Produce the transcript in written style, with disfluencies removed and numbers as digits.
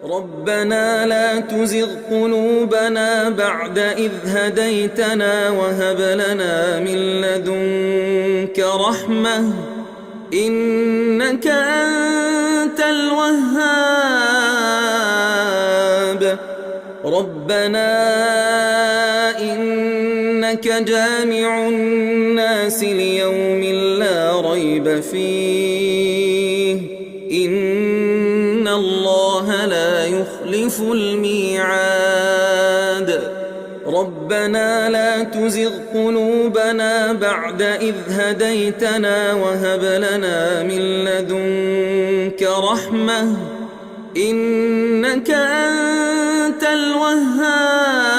ربنا لا تزغ قلوبنا بعد إذ هديتنا وهب لنا من لدنك رحمة إنك أنت الوهاب ربنا إنك جامع الناس ليوم لا ريب فيه إن الله لا يخلف الميعاد ربنا لا تزغ قلوبنا بعد إذ هديتنا وهب لنا من لدنك رحمة إنك أنت الوهاب